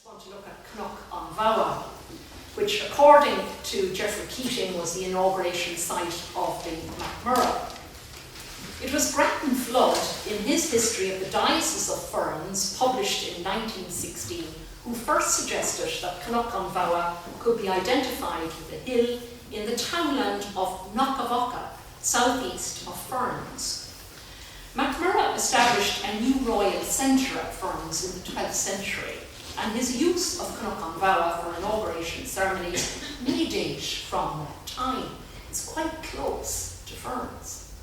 want to look at Knockavocca, which according to Geoffrey Keating was the inauguration site of the MacMurrough. It was Grattan Flood, in his History of the Diocese of Ferns, published in 1916, who first suggested that Knockavocca could be identified with the hill in the townland of Knockavocca, southeast of Ferns. MacMurrough established a new royal centre at Ferns in the 12th century, and his use of Knockavocca for inauguration ceremonies may date from that time. It's quite close to Ferns.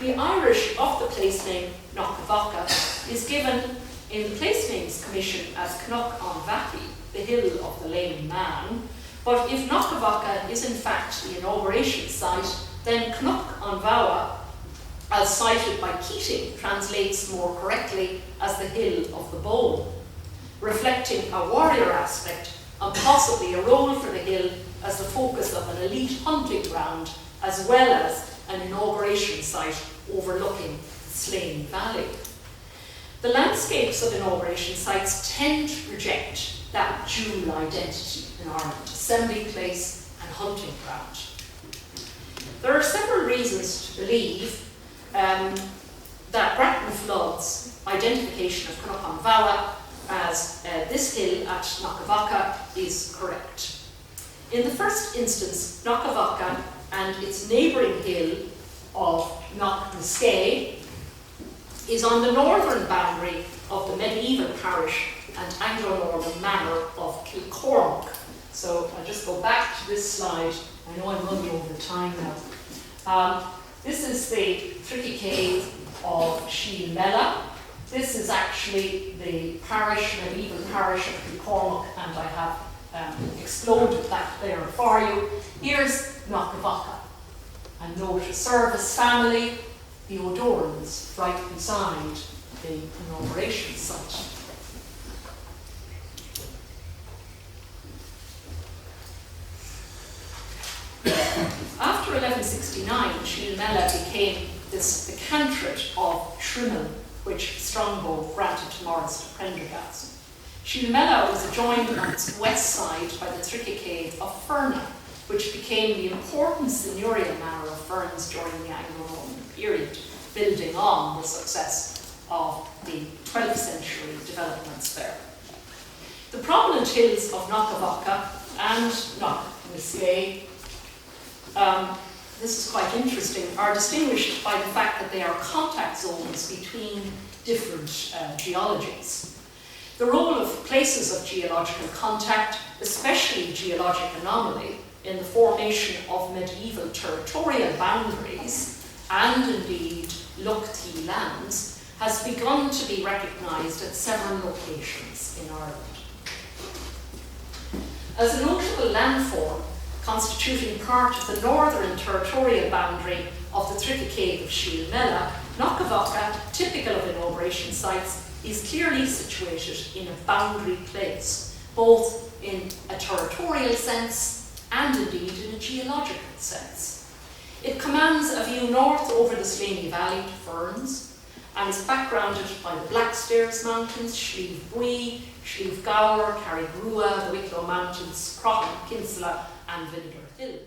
The Irish of the place name Knockavocca is given in the Place Names Commission as Knockavocca, the hill of the lame man, but if Knockavocca is in fact the inauguration site, then Knockavocca, as cited by Keating, translates more correctly as the hill of the bow, reflecting a warrior aspect and possibly a role for the hill as the focus of an elite hunting ground, as well as an inauguration site overlooking the Slaney Valley. The landscapes of inauguration sites tend to reject that dual identity in Ireland, assembly place and hunting ground. There are several reasons to believe that Grattan Flood's identification of Knockavocca as this hill at Knockavocca is correct. In the first instance, Knockavocca and its neighbouring hill of Knockavocca is on the northern boundary of the medieval parish and Anglo-Norman manor of Kilcormac. So I'll just go back to this slide. I know I'm running over time now. This is the Tricky Cave of Shielmella. This is actually the parish, medieval parish of Kilcormac, and I have exploded that there for you. Here's Knockavocca. And note a service family, the O'Dorans, right beside the inauguration site. After 1169, Shielmella became the cantrip of Trimble, which Strongbow granted to Morris to Prendergast. Shielmella was adjoined on its west side by the Tricky Cave of Ferna, which became the important seigneurial manor of Ferns during the Anglo-Norman period, building on the success of the 12th century developments there. The prominent hills of Knockavocca and Knockavocca, this is quite interesting, are distinguished by the fact that they are contact zones between different geologies. The role of places of geological contact, especially geologic anomaly, in the formation of medieval territorial boundaries and indeed Lochty lands has begun to be recognised at several locations in Ireland. As a notable landform constituting part of the northern territorial boundary of the Tricky Cave of Shielmella, Knockavocca, typical of inauguration sites, is clearly situated in a boundary place, both in a territorial sense and indeed in a geological sense. It commands a view north over the Slaney Valley to Ferns and is backgrounded by the Blackstairs Mountains, Slieve Bui, Slieve Gower, Carrigrua, the Wicklow Mountains, Crochen, Kinsella and Vinegar Hill.